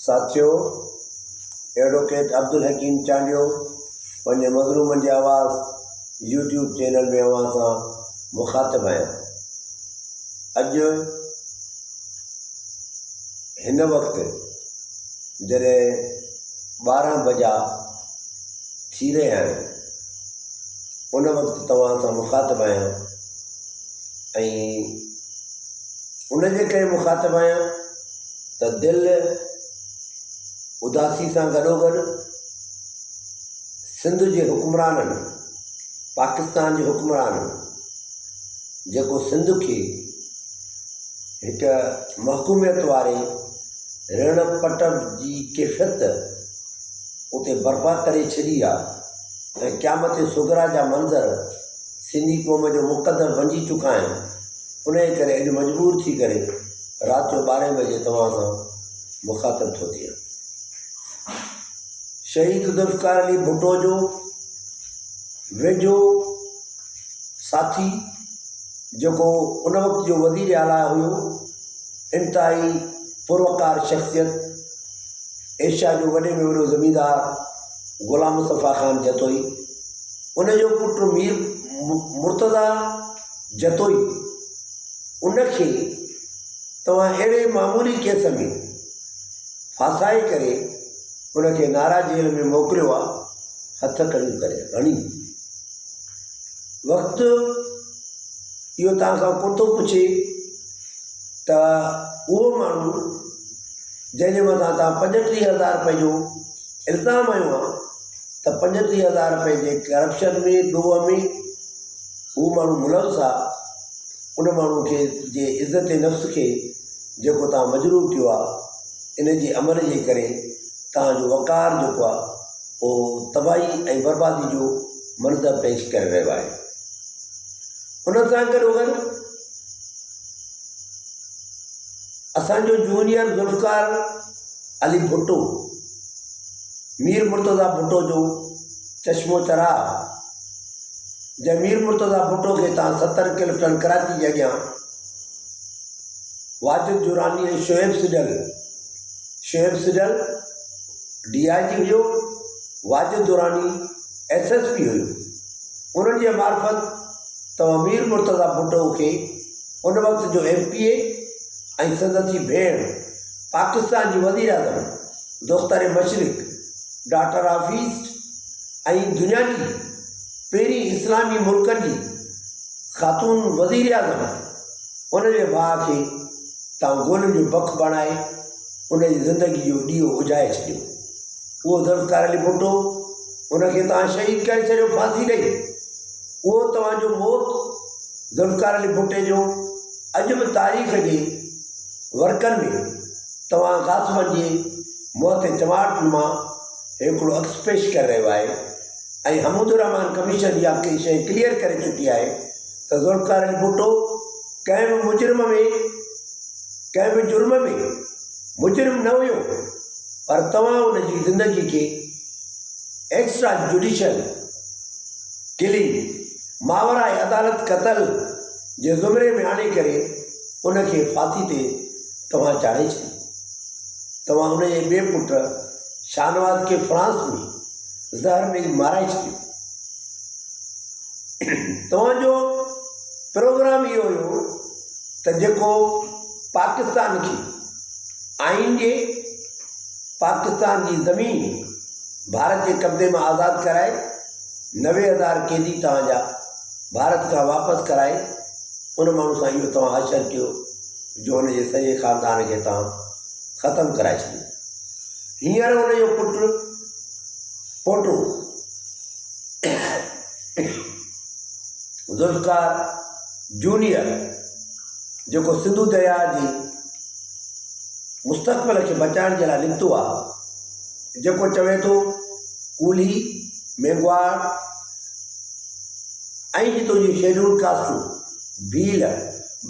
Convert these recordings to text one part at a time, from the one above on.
साथियों, एडवोकेट अब्दुल हकीम चांडियो पंहिंजे मज़लूमनि जी आवाज़ यूट्यूब चैनल में अवां सां मुखातिब आहियां। अॼु हिन वक़्तु जॾहिं 12 बजा थी रहिया आहिनि, उन वक़्तु तव्हां सां मुखातिब आहियां ऐं उनजे करे मुखातिब आहियां त दिलि उदासी सां गॾोगॾु सिंध जे हुक्मराननि, पाकिस्तान जे हुक्मराननि जेको सिंध खे हिकु महकूमियत वारे ऋण पट जी कैफ़ियत उते बर्पा करे छॾी आहे ऐं क़यामत सुगरा जा मंज़र सिंधी क़ौम जो मुक़दर बणिजी चुका आहिनि। उन करे अॼु मजबूर थी करे राति जो 12 बजे तव्हां सां मुखातिब थो थियां। शहीद ज़ुल्फ़िकार अली भुट्टो जो वेझो साथी जेको उन वक़्त जो वज़ीर आला हुयो, इंतहाई पुरवकार शख़्सियत, एशिया जो वॾे में वॾो ज़मींदार ग़ुलाम मुस्तफ़ा ख़ान जतोई, उनजो पुटु मीर मुर्तज़ा जतोई, उनखे तव्हां अहिड़े मामूली केस में फासाए करे उनखे नारा जेल में मोकिलियो आहे, हथ कड़ियूं करे हणी। वक़्तु इहो तव्हां खां कोन थो पुछे त उहो माण्हू जंहिंजे मथां तव्हां 35,000 रुपए जो इल्ज़ाम आयो आहे त 35,000 रुपए जे करप्शन में ॾोह में उहो माण्हू मुलव्वस आहे। उन माण्हू खे जे इज़त नफ़्स खे जेको तव्हां मजरूह कयो आहे, इन जे अमल जे करे तव्हांजो वक़ार जेको आहे उहो तबाही ऐं बर्बादी जो मंज़र पेश करे रहियो आहे। उन सां गॾोगॾु असांजो जूनियर ज़ुल्फ़िकार अली भुट्टो, मीर मुर्तज़ा भुट्टो जो चश्मो चराग, जंहिं मीर मुर्तज़ा भुट्टो खे तव्हां 70 किलोमीटर कराची जे अॻियां वाजिद दुरानी ऐं शोएब सिडल DIG हुयो, वाजिद दुरानी SSP हुयो। उन्हनि जे मार्फत तव्हां मीर मुर्तज़ा भुट्टो खे उन वक़्त जो MPA ऐं संदसि भेण पाकिस्तान जी वज़ीर आज़म दोख्तर मशरिक़ डॉक्टर ऑफ ईस्ट ऐं दुनिया जी पहिरीं इस्लामी मुल्कनि जी ख़ातून वज़ीर आज़म, उनजे भाउ खे तव्हां गोलियुनि जो बख बणाए उनजी ज़िंदगी जो ॾीओ उजाए छॾियो। उहो ज़ुल्फ़िकार अली भुट्टो, उनखे तव्हां शहीद करे छॾियो फांसी ॾेई। उहो तव्हांजो मौत ज़ुल्फ़िकार अली भुट्टे जो अॼु बि तारीख़ जे वर्कनि में तव्हां ग़ासिबनि जे मौत चमाट मां हिकिड़ो अक्स पेश करे रहियो आहे ऐं हमूदुर रहमान कमीशन इहा शइ क्लियर करे चुकी आहे त ज़ुल्फ़िकार अली भुट्टो कंहिं बि मुजरिम में, कंहिं बि जुर्म में मुजरिम न हुयो, पर तव्हां उनजी ज़िंदगी खे एक्स्ट्रा जुडिशल किलिंग, मावरा अदालत क़तल जे ज़ुमरे में आणे करे उनखे फांसी ते तव्हां चाढ़े छॾियो। तव्हां उनजे ॿिए पुट शाहनवाज़ खे फ्रांस में ज़हर ॾेई माराए छॾियो। तव्हांजो प्रोग्राम इहो हुयो त जेको पाकिस्तान खे आइन जे पाकिस्तान जी ज़मीन भारत जे कब्ज़े मां आज़ादु कराए 90,000 क़ैदी तव्हांजा भारत खां वापसि कराए, उन माण्हू सां इहो तव्हां हासिलु कयो जो हुनजे सॼे ख़ानदान खे तव्हां ख़तमु कराए छॾियो। हींअर हुनजो पुटु पोटो ज़ुल्फ़िकार जूनियर जेको सिंधु दरिया जी मुस्तक़बिल खे बचाइण जे लाइ निकितो आहे, जेको चवे थो कूली, मेघवाड़ ऐं जी तुंहिंजी शेड्यूल कास्टूं, भील,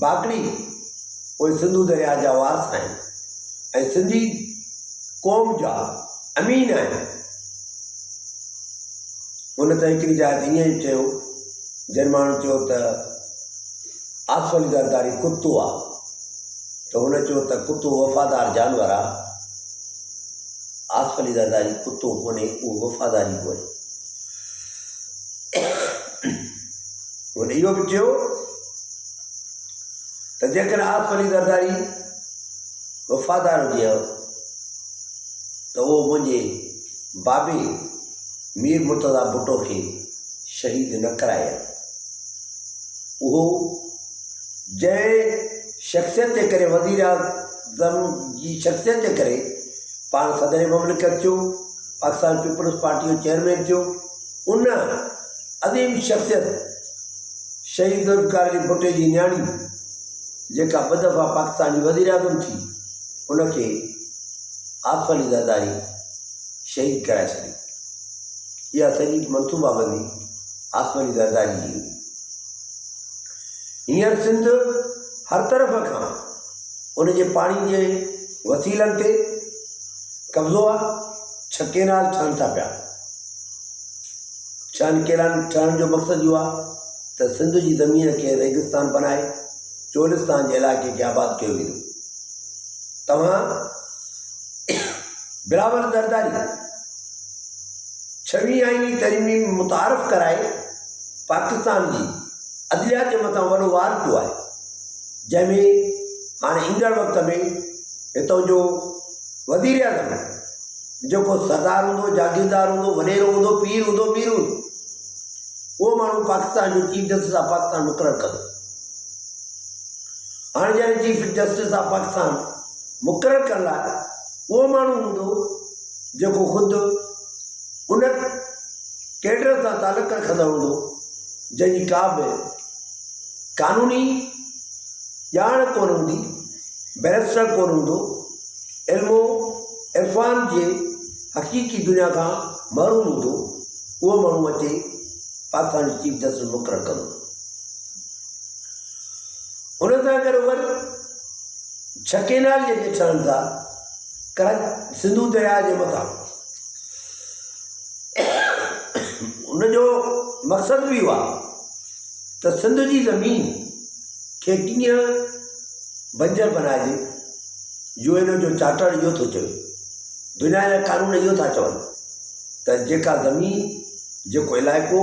बागड़ी उहे सिंधु दरिया जा वारस आहिनि ऐं सिंधी क़ौम जा अमीन आहिनि। उन त हिकिड़ी जाइ ते ईअं ई चयो, जंहिं माण्हू चयो त आसिफ़ अली ज़रदारी कुतो आहे, तो हुन चयो त कुतो वफ़ादार जानवर आहे, आसिफ अली ज़रदारी कुतो कोन्हे, उहो वफ़ादारी कोन्हे। हुन इहो बि चयो त जेकॾहिं आसिफ अली ज़रदारी वफ़ादार हुजे हा त उहो मुंहिंजे बाबे मीर मुर्तज़ा भुट्टो खे शहीद न कराए। उहो जंहिं शख़्सियत जे करे वज़ीर आज़म जी शख़्सियत जे करे पाण सदर ममलिकत थियो, पाकिस्तान पीपल्स पार्टी जो चेयरमैन थियो, उन अज़ीम शख़्सियत शहीद ज़ुल्फ़िकार अली भुट्टे जी न्याणी जेका ॿ दफ़ा पाकिस्तान जी वज़ीर आज़म थी, उनखे आसिफ अली ज़रदारी शहीद कराए छॾी। इहा सॼी मनसूबाबंदी आसिफ अली ज़रदारी जी हुई। हींअर सिंध हर तरफ़ खां उन जे पाणी जे वसीलनि ते कब्ज़ो आहे। 6 केनाल ठहनि था पिया। 6 केनाल ठहण जो मक़सदु इहो आहे त सिंध जी ज़मीन खे रेगिस्तान बनाए चोलिस्तान जे इलाइक़े खे आबाद कयो वेंदो। तव्हां बिलावल ज़रदारी 6वीं आईनी तरीमीम मुतारफ़ कराए पाकिस्तान जी अदलिया जे मथां वॾो वार पियो आहे, जंहिंमें हाणे ईंदड़ वक़्त में हितां जो वज़ीर आज़म जेको सरदार हूंदो, जागीरदार हूंदो, वॾेरो हूंदो, पीर हूंदो, मीर हूंदो, उहो माण्हू पाकिस्तान जो चीफ जस्टिस ऑफ पाकिस्तान मुक़ररु कंदो। हाणे जॾहिं चीफ जस्टिस ऑफ पाकिस्तान मुक़ररु करण लाइ उहो माण्हू हूंदो जेको ख़ुदि उन कैडर सां तालुक़ रखंदड़ हूंदो, जंहिंजी का बि कानूनी ॼाण कोन हूंदी, बैरिस्टर कोन हूंदो, इल्मो इरफ़ान जे हक़ीक़ी दुनिया खां महरूम हूंदो, उहो माण्हू अचे पाकिस्तान जो चीफ जस्टिस मुक़ररु कंदो। उन सां गॾु वरी 6 केनाल जेके ठहनि था सिंधू दरिया जे मथां, उनजो मक़सदु बि इहो आहे त सिंध जी ज़मीन खे कीअं बंजर बनाइजे। UN जो चार्टर इहो थो चवे, दुनिया जा कानून इहो था चवनि त जेका ज़मीन, जेको इलाइक़ो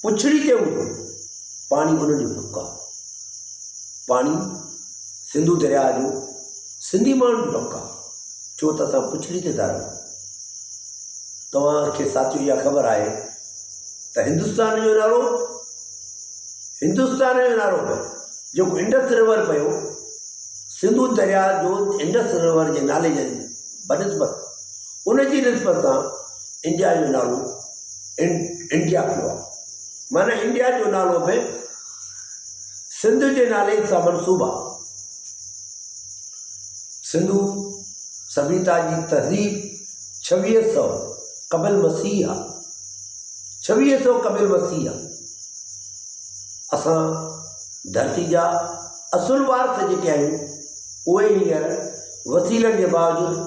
पुछड़ी ते हूंदो, पाणी उन जो हक़ आहे। पाणी सिंधू दरिया जो सिंधी माण्हुनि जो हक़ आहे, छो त असां पुछड़ी ते था रहूं। तव्हांखे साथियो इहा ख़बर आहे त हिंदुस्तान जो नालो जेको इंडस रिवर पियो, सिंधू दरिया जो इंडस रिवर जे नाले जे बनिस्बत उनजी निस्बत सां इंडिया जो नालो इंडिया पियो आहे। माना इंडिया जो नालो बि सिंध जे नाले सां मनसूब आहे। सिंधू सभ्यता जी तहज़ीब 2600 क़बल मसीह आहे। 2600 क़बल मसीह आहे। असां धरती जा असुल वारस जेके आहियूं, उहे हींअर वसीलनि जे बावजूदि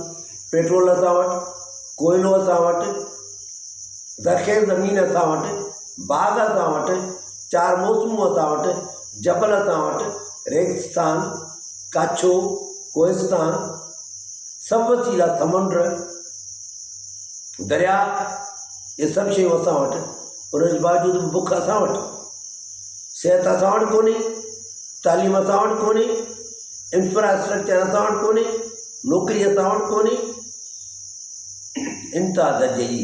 पेट्रोल असां वटि, कोयलो असां वटि, ज़ख़ीर ज़मीन असां वटि, बाग़ असां वटि, 4 मौसमूं असां वटि, जबल असां वटि, रेगिस्तान, काछो, कोहिस्तान, सभु वसीला, समुंड, दरिया, इहे सभु शयूं असां वटि। उनजे बावजूदि बुख असां वटि, सिहत असां वटि कोन्हे, तालीम असां वटि कोन्हे, इंफ्रास्ट्रक्चर असां वटि कोन्हे, नौकिरी असां वटि कोन्हे। इंतिहा दर्जे जी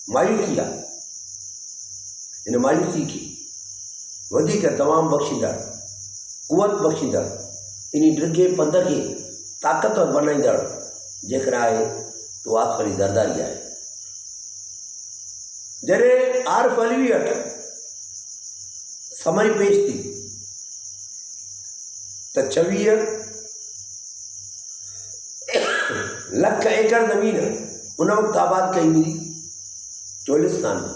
मायूसी आहे। हिन मायूसी खे वधीक तमामु बख़्शींदड़, कुवत बख़्शींदड़, इन ड्रिघे पंध खे ताक़तवर बनाईंदड़ जेकॾहिं आहे त आसिफ अली ज़रदारी आहे। जॾहिं आरिफ अलवी वटि समरी पेश थी त 26 लख एकड़ ज़मीन उन वक़्तु आबाद कई हुई चोलिस्तान में।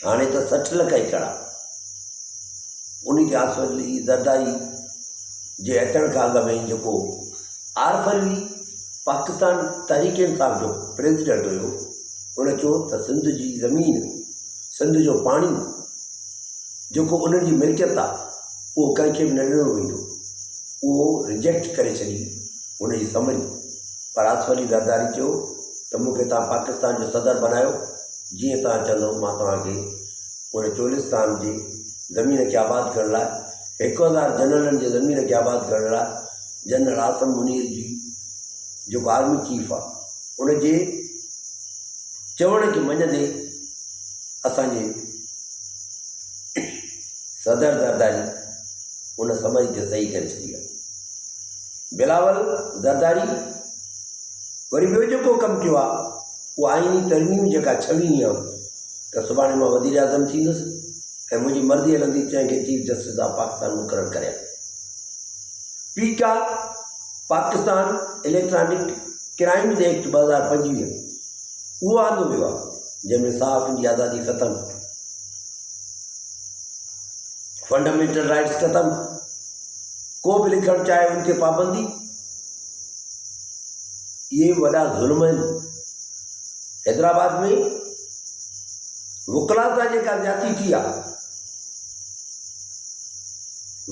हाणे त 60 लख एकड़ आहे। उन खे आसिफ अली ज़रदारी जे अचण खां अॻु में जेको आरिफ अलवी पाकिस्तान तहरीक इंसाफ़ जो प्रेसिडेंट हुयो, उन चयो त सिंध जी ज़मीन, सिंध जो पाणी जेको उन्हनि जी मिल्कियत आहे, उहो कंहिंखे बि न ॾिनो वेंदो। उहो रिजेक्ट करे छॾी उन जी समरी पर आसिफ अली ज़रदारी चयो त मूंखे तव्हां पाकिस्तान जो सदर बनायो, जीअं तव्हां चवंदो मां तव्हांखे उन चोलिस्तान जी ज़मीन खे आबाद करण लाइ 1000 जनरलनि जे ज़मीन खे आबाद करण लाइ जनरल आसिम मुनीर जी जेको आर्मी चीफ आहे उन जे चवण खे मञंदे असांजे सदर ज़रदारी उन समझ खे सही करे छॾी आहे। बिलावल ज़रदारी वरी ॿियो जेको कमु कयो आहे उहा आईनी तरमीम जेका 26 आहे त सुभाणे मां वज़ीर आज़म थींदुसि ऐं मुंहिंजी मर्ज़ी हलंदी जंहिंखे चीफ जस्टिस ऑफ पाकिस्तान मुक़ररु करियां। पीका पाकिस्तान इलेक्ट्रॉनिक क्राइम्स एक्ट 2025 उहो आंदो वियो आहे जंहिंमें सहाफ़ियुनि जी आज़ादी ख़तमु, फंडामेंटल राइट्स ख़तमु, को बि लिखणु चाहे उनखे पाबंदी। इहे वॾा ज़ुल्म आहिनि। हैदराबाद में वुकला सां जेका ज़्यादती थी आहे,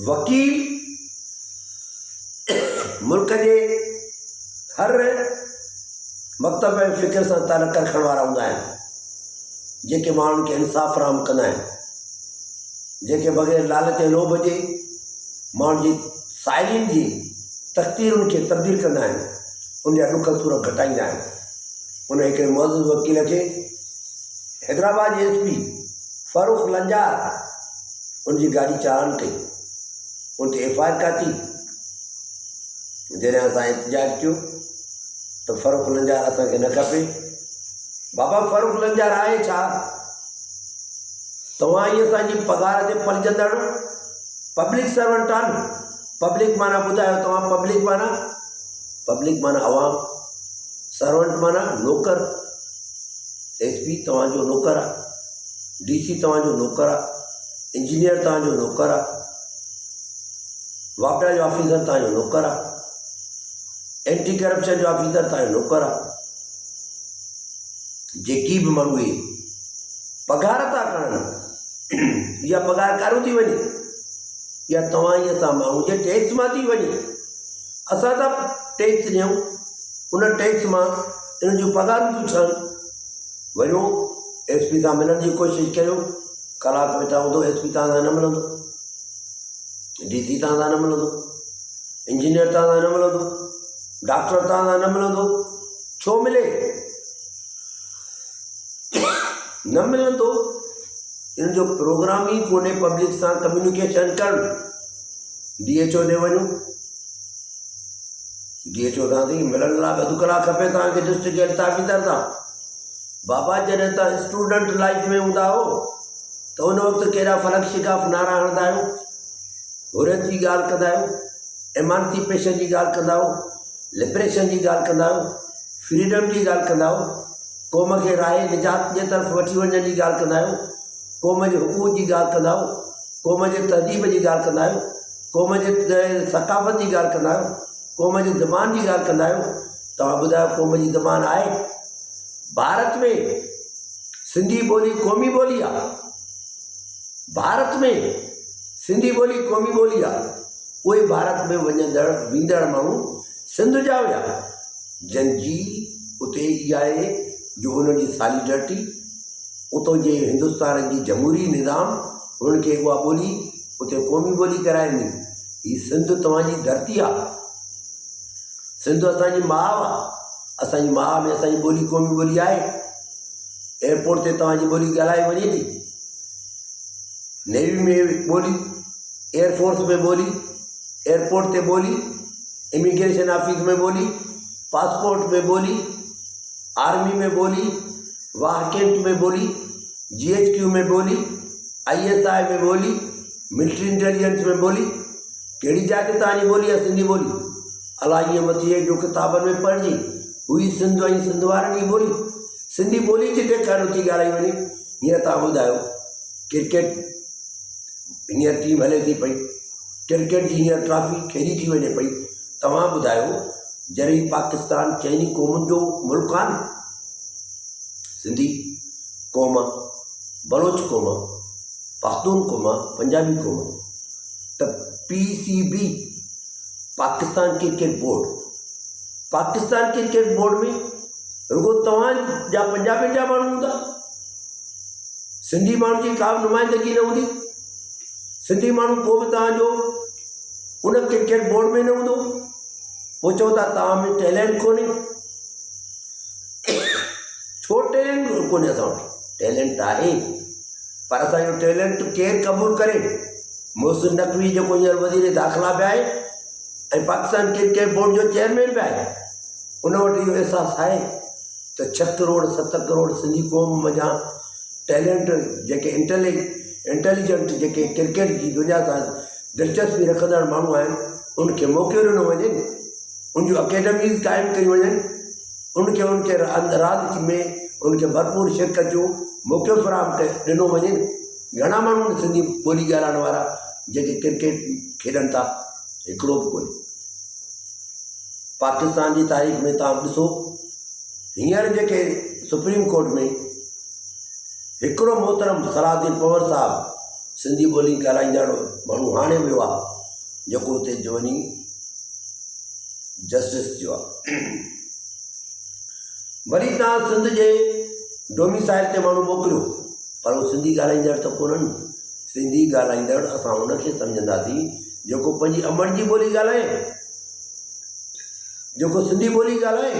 वकील मुल्क जे हर मकतब ऐं फ़िक्र सां तालुक़ रखण वारा हूंदा आहिनि, जेके माण्हुनि खे इंसाफ़ फ़राहम कंदा आहिनि, जेके बग़ैर लालच ऐं लोभ जे माण्हुनि जी साइलिन जी तक़दीरुनि खे तब्दील कंदा आहिनि, उन जा ॾुख सूर घटाईंदा आहिनि। उन हिकिड़े मौजूद वकील खे हैदराबाद जे SP फ़ारूक लंजार उनजी गाॾी चालान कई, उन ते FIR काती। जॾहिं असां एहतजाज कयो त फ़ारूक लंजार असांखे न खपे। बाबा फ़ारूक लंजार आहे छा? तव्हां ई असांजी पघार ते पलजंदड़ पब्लिक सर्वेंट आहिनि। पब्लिक माना ॿुधायो तव्हां, पब्लिक माना अवाम, सर्वेंट माना नौकर। SP तव्हांजो नौकर आहे, DC तव्हांजो नौकर आहे, इंजीनियर तव्हांजो नौकर आहे, वापडा जो ऑफिसर तव्हांजो नौकर आहे, एंटी करप्शन जो ऑफिसर तव्हांजो नौकर आहे। जेकी बि माण्हू इहे पघार था करणु, इहा पघार कारो थी वञे, इहा तव्हां ई असां माण्हू जे टैक्स मां थी वञे। असां था टैक्स ॾियूं, उन टैक्स मां इन्हनि जूं पघारूं थियूं ठहनि। वञो SP सां मिलण जी कोशिशि कयो, कलाक वेठा हूंदो SP तव्हां सां न मिलंदो, DC तव्हां सां न मिलंदो, इंजीनियर तव्हां सां न मिलंदो, डॉक्टर तव्हां सां न मिलंदो। छो मिले? न मिलंदो, इन जो प्रोग्राम ई कोन्हे पब्लिक सां कम्युनिकेशन करणु। DHO ॾे वञो, DHO सां थी मिलण लाइ 2 कलाक खपे तव्हांखे डिस्ट्रिक्ट हेल्थ ऑफिसर सां। बाबा जॾहिं तव्हां स्टूडेंट लाइफ में हूंदा हो त उन वक़्तु कहिड़ा फलक शिकाफ़ नारा हणंदा आहियो, हुरियत जी ॻाल्हि कंदा आहियो, एमांसिपेशन जी ॻाल्हि कंदा हो, लिबरेशन जी ॻाल्हि कंदा हो, फ्रीडम जी ॻाल्हि कंदा हो, क़ौम खे राहे निजात जे तरफ़ वठी वञण जी ॻाल्हि कंदा आहियो, क़ौम जे हुकूक जी ॻाल्हि कंदा हो, क़ौम जे तहज़ीब जी ॻाल्हि कंदा आहियो, क़ौम जे सक़ाफ़त जी ॻाल्हि कंदा आहियो, क़ौम जी ज़बान जी ॻाल्हि कंदा आहियो। तव्हां ॿुधायो क़ौम जी ज़बान आहे? भारत में सिंधी ॿोली क़ौमी ॿोली आहे। भारत में सिंधी ॿोली क़ौमी ॿोली आहे। उहे भारत में वञंदड़ वेंदड़ माण्हू सिंध जा हुया, जंहिंजी उते इहा आहे जो हुननि जी सॉलिडरिटी, उतां जे हिंदुस्तान जी जमहूरी निज़ाम हुननि खे उहा ॿोली उते क़ौमी ॿोली कराए ॾिनी। हीअ सिंध तव्हांजी धरती आहे, सिंध असांजी माउ आहे। असांजी माउ में असांजी ॿोली क़ौमी ॿोली आहे। एयरपोर्ट ते तव्हांजी ॿोली ॻाल्हाए वञे थी, नेवी में ॿोली, एयरफोर्स में ॿोली, एयरपोर्ट ते ॿोली, इमिग्रेशन ऑफिस में ॿोली, पासपोर्ट में ॿोली, आर्मी में ॿोली, वाह कैंट में ॿोली, GHQ में ॿोली, ISI में ॿोली, मिलिट्री इंटेलिजेंस में ॿोली। कहिड़ी जाइ ते तव्हांजी ॿोली आहे सिंधी ॿोली? अलाह ईअं मथी आहे जो किताबनि में पढ़िजे हुई सिंध ऐं सिंध वारनि जी ॿोली। सिंधी ॿोली जिते कान थी ॻाल्हाई वञे। हींअर तव्हां ॿुधायो क्रिकेट हींअर टीम हले थी पई, क्रिकेट जी हींअर ट्रॉफी खेॾी थी वञे पई। तव्हां ॿुधायो जॾहिं पाकिस्तान चइनी क़ौमुनि जो मुल्क आहे न, सिंधी क़ौम, बलोच क़ौम, पख्तून क़ौम, पंजाबी क़ौम, त PCB Pakistan cricket board Pakistan cricket board में रुगो तव्हांजा पंजाबियुनि जा माण्हू हूंदा, सिंधी माण्हू जी का बि नुमाइंदगी न हूंदी। सिंधी माण्हू को बि तव्हांजो उन क्रिकेट बोर्ड में न हूंदो। पोइ चओ था तव्हां में टैलेंट कोन्हे। छो टैलेंट कोन्हे? असां वटि टैलेंट आहे, पर असांजो टैलेंट केरु क़बूल करे? मोहसिन नक़वी जेको हींअर वज़ीर दाख़िला बि आहे ऐं पाकिस्तान क्रिकेट बोर्ड जो चेयरमैन बि आहे, उन वटि इहो अहसासु आहे त 6 करोड़ 7 करोड़ सिंधी क़ौम मञा टैलेंट जेके इंटेलिजेंट जेके क्रिकेट जी दुनिया सां दिलचस्पी रखंदड़ माण्हू आहिनि, उनखे मौक़ो ॾिनो वञे, उनजूं अकेडमीज़ क़ाइमु कयूं वञनि, उनखे रांदि में उनखे भरपूर शिरकत जो मौक़ो फ़राहम ॾिनो वञे। घणा माण्हू आहिनि सिंधी ॿोली ॻाल्हाइण वारा जेके क्रिकेट खेॾनि था? हिकिड़ो बि कोन्हे। पाकिस्तान जी तारीख़ में तव्हां ॾिसो, हींअर जेके सुप्रीम कोर्ट में हिकिड़ो मोहतरम सलाहुद्दीन पवर साहब सिंधी ॿोली ॻाल्हाईंदड़ माण्हू हाणे वियो आहे, जेको हुते वञी जस्टिस जो आहे। वरी तव्हां सिंध जे डोमिसाइल ते माण्हू मोकिलियो, पर उहो सिंधी ॻाल्हाईंदड़ त कोन्हनि। सिंधी ॻाल्हाईंदड़ असां उनखे सम्झंदासीं जेको पंहिंजी अमड़ जी ॿोली ॻाल्हाए, जेको सिंधी ॿोली ॻाल्हाए।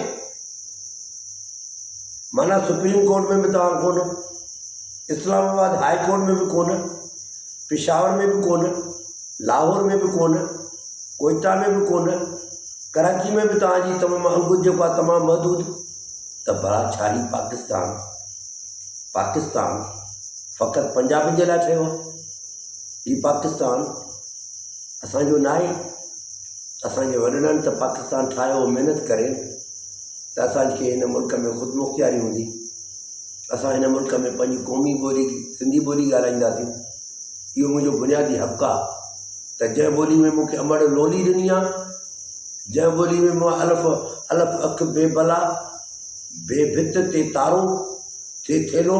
माना सुप्रीम कोर्ट में बि तव्हां कोन, इस्लामाबाद हाई कोर्ट में बि कोन, पेशावर में बि कोन, लाहौर में बि कोन, कोयटा में बि कोन, कराची में बि तव्हांजी तमामु अंगूर जेको आहे तमामु महदूद। त भला छा ही पाकिस्तान फ़क़ति पंजाबी जे लाइ ठहियो आहे? हीउ पाकिस्तान असांजो न आहे। असांजे वॾनि त पाकिस्तान ठाहियो महिनत करे त असांखे हिन मुल्क में ख़ुदमुख़्तियारी हूंदी, असां हिन मुल्क में पंहिंजी क़ौमी ॿोली सिंधी ॿोली ॻाल्हाईंदासीं। इहो मुंहिंजो बुनियादी हक़ु आहे त जंहिं ॿोली में मूंखे अमड़ लोली ॾिनी आहे, जंहिं ॿोली में मां अलफ़ अख बेबला बेभित ते तारो थे थेलो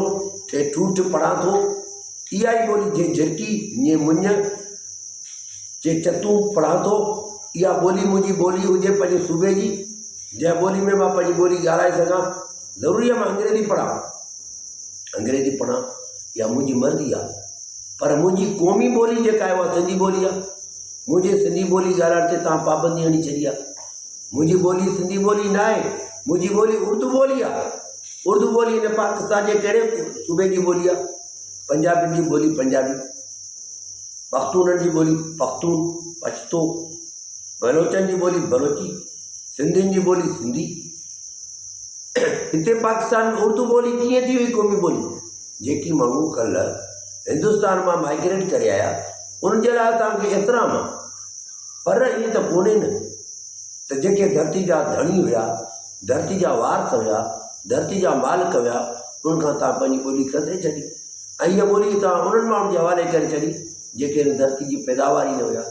थे ठूठ पढ़ां थो, इहा ई ॿोली जे झिरकी जे मुञ जे चतूं पढ़ां थो, इहा ॿोली मुंहिंजी ॿोली हुजे पंहिंजे सूबे जी, जंहिं ॿोली में मां पंहिंजी ॿोली ॻाल्हाए सघां। ज़रूरी आहे मां अंग्रेज़ी पढ़ां, इहा मुंहिंजी मर्ज़ी आहे, पर मुंहिंजी क़ौमी ॿोली जेका आहे उहा सिंधी ॿोली आहे। मुंहिंजे सिंधी ॿोली ॻाल्हाइण ते तव्हां पाबंदी हणी छॾी आहे। मुंहिंजी ॿोली सिंधी ॿोली न आहे, मुंहिंजी ॿोली उर्दू ॿोली आहे। उर्दू ॿोली हिन पाकिस्तान जे कहिड़े सूबे जी ॿोली आहे? पंजाबी जी ॿोली पंजाबी, पख्तूननि जी ॿोली पख्तून पछतो, बलोचनि जी ॿोली बलोची, सिंधियुनि जी ॿोली सिंधी। हिते पाकिस्तान में उर्दू ॿोली कीअं थी हुई क़ौमी ॿोली? जेकी माण्हू कल्ह हिंदुस्तान मां माइग्रेट करे आया उन्हनि जे लाइ असांखे एतिराम आहे, पर ईअं त कोन्हे न त जेके धरती जा धणी हुया, धरती जा वारस हुया, धरती जा मालिक हुया, उनखां तव्हां पंहिंजी ॿोली खसे छॾी ऐं इहा ॿोली तव्हां उन्हनि माण्हुनि जे हवाले करे छॾी जेके हिन धरती जी पैदावार ई न हुया।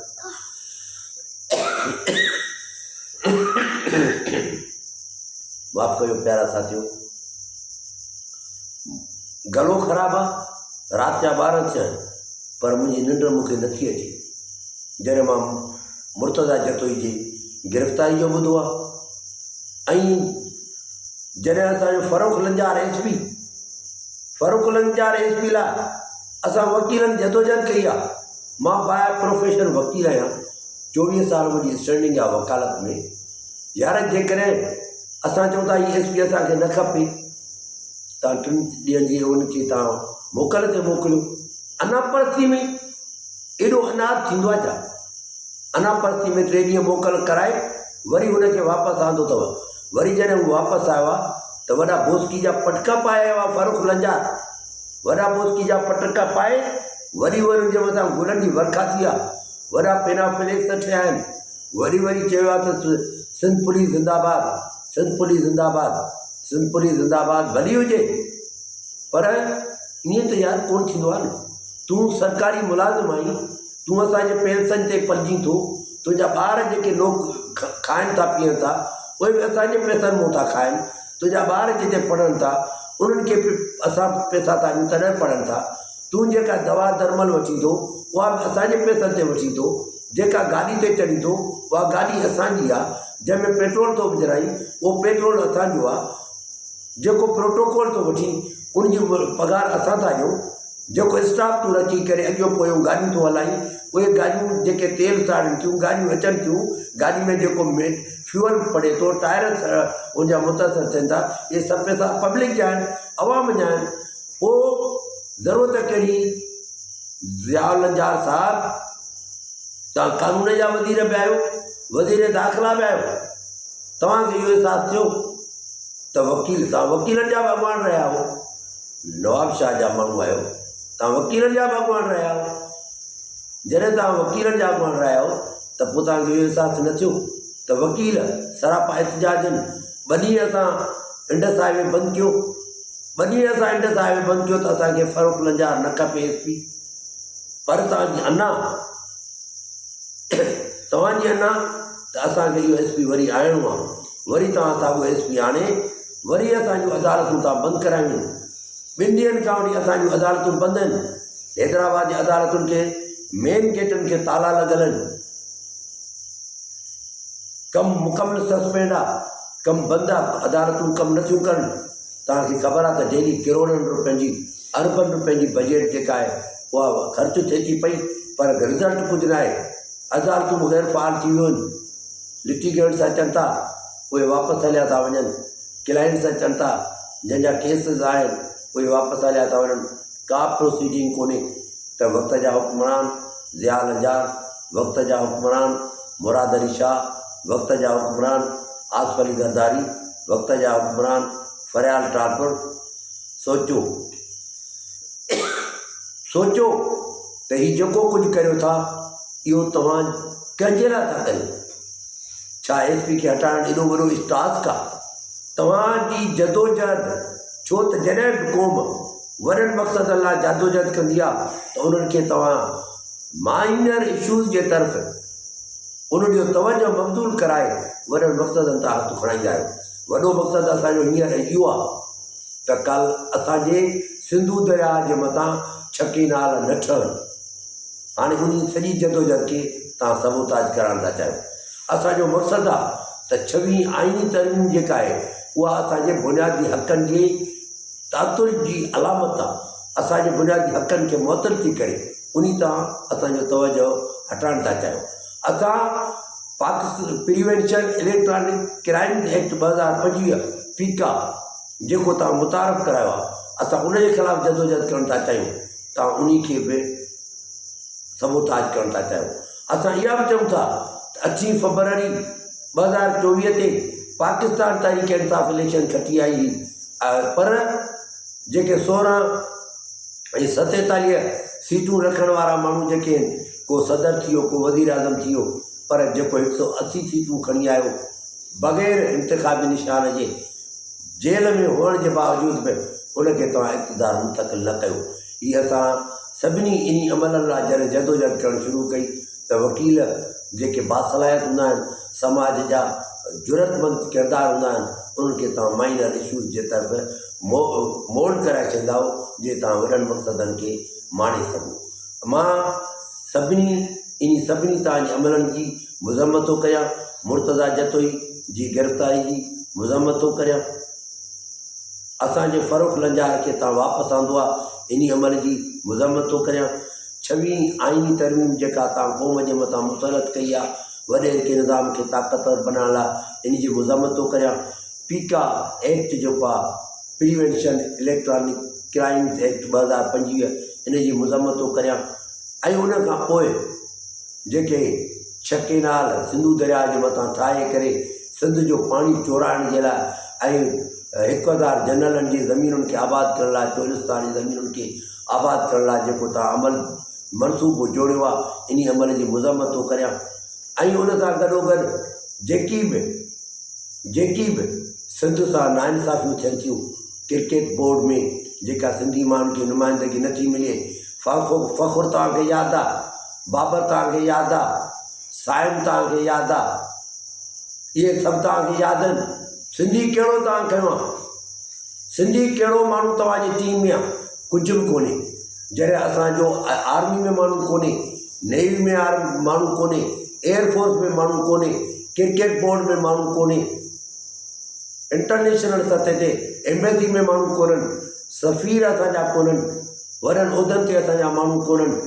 माफ़ कयो प्यारा साथियो, गलो ख़राबु आहे, राति जा 12 थिया आहिनि, पर मुंहिंजी निंड मूंखे नथी अचे। जॾहिं मां मुर्तज़ा जतोई जी गिरफ़्तारी जो ॿुधो आहे ऐं जॾहिं असांजो फ़ारूक लंजार एसपी लाइ असां वकीलनि जदोजहद कई आहे। मां बाय प्रोफेशन वकील आहियां, 24 साल मुंहिंजी स्टैंडिंग आहे वकालत में। यार जेकॾहिं असां चऊं था ही एसपी असांखे न खपे, तव्हां 3 ॾींहंनि जी उनखे तव्हां मोकल ते मोकिलियो। अनापरस्ती में एॾो अनाथ थींदो आहे छा? अनापरस्ती में 3 ॾींहं मोकल कराए वरी हुनखे वापसि आंदो अथव। वरी जॾहिं हू वापसि आयो आहे त वॾा बोस्की जा पटका पाए आयो आहे फ़ारूक लंजार, वॾा बोस्की जा पटका पाए वरी हुनजे मथां गुलनि जी वर्खा थी आहे, वॾा पेनाफ्लेक्स ठहिया आहिनि। वरी चयो आहे त सिंध पुलिस ज़िंदाबाद, सिंध पुलिस ज़िंदाबाद, सिंध पुलिस ज़िंदाबाद भली हुजे, पर ईअं त यार कोन थींदो आहे न। तूं सरकारी मुलाज़िम आहीं, तूं असांजे पेंशन ते पलिजी थो, तुंहिंजा ॿार जेके खाइनि था पीअनि था उहे बि असांजे पैसनि मां था खाइनि, तुंहिंजा ॿार जिते पढ़नि था उन्हनि खे बि असां पैसा था ॾियूं तॾहिं पढ़नि था, तूं जेका दवा दरमल वठी थो उहा बि असांजे पैसनि ते वठी थो। जेका गाॾी ते चढ़ी थो उहा गाॾी असांजी आहे, जंहिंमें पेट्रोल थो विझराई उहो पेट्रोल असांजो आहे। जेको प्रोटोकॉल थो वठी उनजी पघार असां था ॾियूं। जेको स्टाफ तूं रखी करे अॻियो पोयों गाॾियूं थो हलाई, उहे गाॾियूं जेके तेल साड़नि थियूं, गाॾियूं अचनि थियूं, गाॾी में जेको फ्यूअल पड़े थो, टायर उनजा मुतासिर थियनि था, इहे सभु पैसा पब्लिक जा आहिनि, अवाम जा आहिनि। पोइ ज़रूरत कहिड़ी? ज़िया लंजार साहब, तव्हां कानून जा वज़ीर बि आहियो, वज़ीर दाख़िला बि आहियो, तव्हांखे इहो अहसासु थियो त वकील, तव्हां वकीलनि जा भॻवान रहिया हो, नवाब शाह जा माण्हू आहियो, तव्हां वकीलनि जा भॻवान रहिया हो। जॾहिं तव्हां वकीलनि जा भॻवान रहिया हो त पोइ तव्हांखे इहो अहसासु न थियो त वकील सरापा एहतिजाजनि। 2 ॾींहं असां इंडस हाईवे बंदि कयो, 2 ॾींहं असां इंडस हाईवे बंदि कयो त असांखे फ़ारूक लंजार न खपे SP, पर तव्हांजी अञा त असांखे इहो SP वरी आणिणो आहे, वरी तव्हां साॻियो SP आणे वरी असांजूं अदालतूं तव्हां बंदि करायूं। 2 ॾींहंनि खां वठी असांजूं अदालतूं बंदि आहिनि। हैदराबाद जी अदालतुनि खे मेन गेटनि खे ताला लॻल आहिनि, कमु मुकमल सस्पेंड आहे, कमु बंदि आहे, अदालतूं कमु नथियूं कनि। तव्हांखे ख़बर आहे त डेली किरोड़नि रुपयनि जी, अरबनि रुपयनि जी बजट जेका आहे उहा ख़र्च थिए थी पई, पर रिज़ल्ट कुझु न आहे। अदालतूं बग़ैर फ़ाल थी वियूं आहिनि, लिटिगेंट्स अचनि था उहे वापसि हलिया था वञनि, क्लाइंट्स अचनि था जंहिंजा केसिस आहिनि उहे वापसि हलिया था वञनि, का प्रोसीडिंग कोन्हे। त वक़्त जा हुक्मरान ज़िया लंजार, वक़्त जा हुक्मरान मुराद अली शाह, वक़्त जा हुक्मरान आसिफ अली ज़रदारी, वक़्त जा हुक्मरान फरियाल ट्रांसपोर्ट, सोचो त हीउ जेको कुझु करियो था इहो तव्हां कंहिंजे लाइ था करियो? छा SP खे हटाइणु एॾो वॾो टास्क आहे? तव्हांजी जदोजहद, छो त जॾहिं बि क़ौम वॾनि मक़सदनि लाइ जदोजहद कंदी आहे त उन्हनि खे तव्हां माइनर इशूज़ जे तरफ़ उन्हनि जो तवजो मबज़ूल कराए वॾनि मक़सदनि तां हथु खणाईंदा आहियो। वॾो मक़सदु असांजो हींअर इहो आहे त कल्ह असांजे सिंधू दरिया जे मथां छकी नाल न ठहनि। हाणे उन सॼी जदोजहद खे तव्हां सबूताज करणु था चाहियो। असांजो मक़सदु आहे त 26 आइनी तरमीम जेका आहे उहा असांजे बुनियादी हक़नि जे तातुल जी अलामत आहे। असांजे बुनियादी हक़नि खे मुअतल थी करे उन तां असांजो तवजो हटाइणु था चाहियूं। असां Pakistan prevention electronic crime act 2025 पीका जेको तव्हां मुतारफ़ करायो आहे, असां उनजे ख़िलाफ़ु जदोजहद करणु था चाहियूं। तव्हां उन खे बि सबूताज करणु था चाहियूं। असां इहा बि चऊं था त 8 फरवरी 2024 ते पाकिस्तान तहरीक इंसाफ़ इलेक्शन खटी आई हुई, पर जेके 16 ऐं 47 सीटूं रखण वारा माण्हू जेके आहिनि, को सदर थी वियो, को वज़ीर आज़म थी वियो, पर जेको 180 सीटूं खणी आयो बग़ैर इंतिखाबी निशान जे, जेल में हुअण जे बावजूद बि उनखे तव्हां इक़्तिदार मुंतक़िल न कयो। हीअ असां सभिनी इन अमलनि लाइ जॾहिं जदोजहद करणु शुरू कई त वकील जेके बासलाहियत हूंदा आहिनि, समाज जा जुरतमंद किरदार हूंदा आहिनि, उन्हनि खे तव्हां माइनर इशूज़ जे तरफ़ मोल्ड कराए छॾींदा हो जे तव्हां वॾनि मक़सदनि खे माणे सघो। मां सभिनी तव्हांजे अमलनि जी मज़म्मत थो कयां, मुर्तज़ा जतोई जी गिरफ़्तारी जी मज़म्मत थो करियां। असांजे फ़ारूक लंजार खे तव्हां वापसि आंदो आहे, इन अमल जी मज़म्मत थो करियां। 26 आइनी तरमीम जेका तव्हां क़ौम जे मथां मुसलत कई आहे, वॾे के निज़ाम खे ताक़तवर बनाइण लाइ इन जी मज़म्मत थो करियां। पीका एक्ट जेको आहे प्रिवेंशन इलेक्ट्रॉनिक क्राइम्स एक्ट 2025 इन जी मज़म्मत थो करियां। ऐं उन खां पोइ जेके छके नाल सिंधू दरिया जे मथां ठाहे करे सिंध जो पाणी चोराइण जे लाइ ऐं हिकदार जनरलनि जी ज़मीनुनि खे आबाद करण लाइ, चोलिस्तानी ज़मीनुनि खे आबाद करण लाइ जेको तव्हां अमल मनसूबो जोड़ियो आहे, इन अमल जी मज़म्मत थो करियां। ऐं उन सां गॾोगॾु जेकी बि सिंध सां नाइंसाफ़ियूं थियनि थियूं, क्रिकेट बोर्ड में जेका सिंधी माण्हुनि खे नुमाइंदगी नथी मिले, फ़ख़ुरु तव्हांखे यादि आहे, बाबर तव्हांखे यादि आहे, साइम तव्हांखे यादि आहे, इहे सभु तव्हांखे यादि आहिनि। सिंधी कहिड़ो तव्हां खयो आहे? सिंधी कहिड़ो माण्हू तव्हांजी टीम में आहे? कुझु बि कोन्हे। जॾहिं असांजो आर्मी में माण्हू कोन्हे, नेवी में माण्हू कोन्हे, एयरफोर्स में माण्हू कोन्हे, क्रिकेट बोर्ड में माण्हू कोन्हे, इंटरनेशनल सतह ते एम्बेसी में माण्हू कोन्हनि, सफ़ीर असांजा कोन्हनि, वॾनि उहिदनि ते असांजा माण्हू कोन्हनि।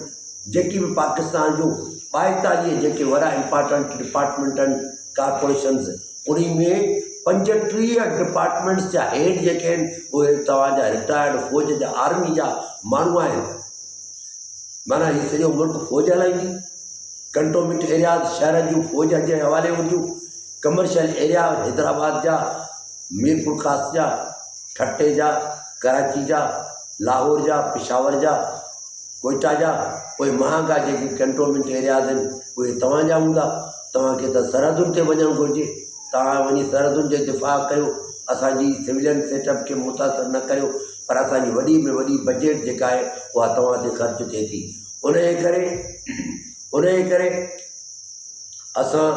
जेकी बि पाकिस्तान जूं 42 जेके वॾा इम्पॉर्टेंट डिपार्टमेंट आहिनि, कॉर्पोरेशन्स, उन में 35 डिपार्टमेंट्स जा हेड जेके आहिनि उहे तव्हांजा रिटायर्ड फौज जा आर्मी जा माण्हू आहिनि। माना हीउ सॼो मुल्क फ़ौज हलाईंदी। कंटोनमेंट एरिया शहरनि जूं फ़ौज जे हवाले हूंदियूं। कमर्शियल एरिया हैदराबाद जा, मीरपुर ख़ास जा, ठट्टे जा, कराची जा, लाहौर जा, पेशावर जा, कोयटा जा, उहे महांगा जेके कंटोनमेंट एरियाज़ आहिनि उहे तव्हांजा हूंदा। तव्हांखे त सरहदुनि ते वञणु घुरिजे, तव्हां वञी सरहदुनि जे दिफ़ा कयो, असांजी सिविलियन सेटअप खे मुतासिर न करियो, पर असांजी वॾी में वॾी बजट जेका आहे उहा तव्हां ते ख़र्चु थिए थी। उन जे करे असां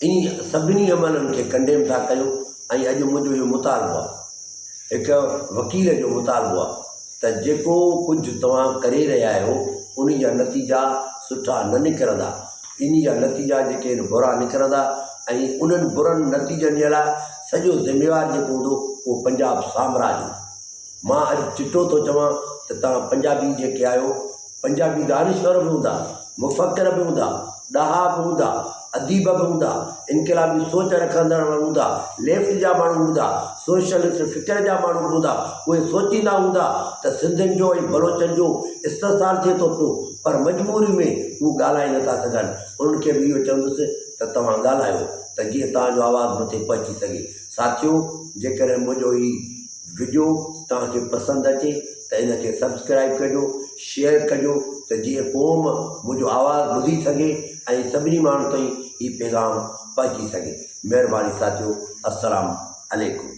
इन सभिनी अमलनि खे कंडेम था कयूं। ऐं अॼु मुंहिंजो इहो मुतालबो आहे, हिकु वकील जो मुतालबो आहे त जेको कुझु तव्हां करे रहिया आहियो उन जा नतीजा सुठा न निकिरंदा, इन जा नतीजा जेके आहिनि बुरा निकिरंदा। ऐं उन्हनि बुरनि नतीजनि जे लाइ सॼो ज़िम्मेवार जेको हूंदो उहो पंजाब साम्राज्य। मां अॼु चिटो थो चवां त तव्हां पंजाबी जेके आहियो, पंजाबी दानिश्वर बि हूंदा, मुफ़क्किर बि हूंदा, ॾाहा बि हूंदा, अदीब बि हूंदा, इनक़िलाबी सोच रखंदड़ हूंदा, लेफ्ट जा माण्हू हूंदा, सोशलिस्ट फ़िक्र जा माण्हू हूंदा। उहे सोचींदा हूंदा त सिंधियुनि जो ऐं बलोचनि जो इस्तेसाल थिए थो पियो, पर मजबूरी में हू ॻाल्हाए नथा सघनि। उन्हनि खे बि इहो चवंदुसि त तव्हां ॻाल्हायो त जीअं तव्हांजो आवाज़ु मथे पहुची सघे। साथियो, जेकॾहिं मुंहिंजो हीउ वीडियो तव्हांखे पसंदि अचे त इनखे सब्सक्राइब कजो, शेयर कजो, त जीअं क़ौम मुंहिंजो आवाज़ु ॿुधी सघे ऐं सभिनी माण्हुनि ताईं हीउ पैगाम पहुची सघे। महिरबानी साथियो, अस्सलाम अलैकुम।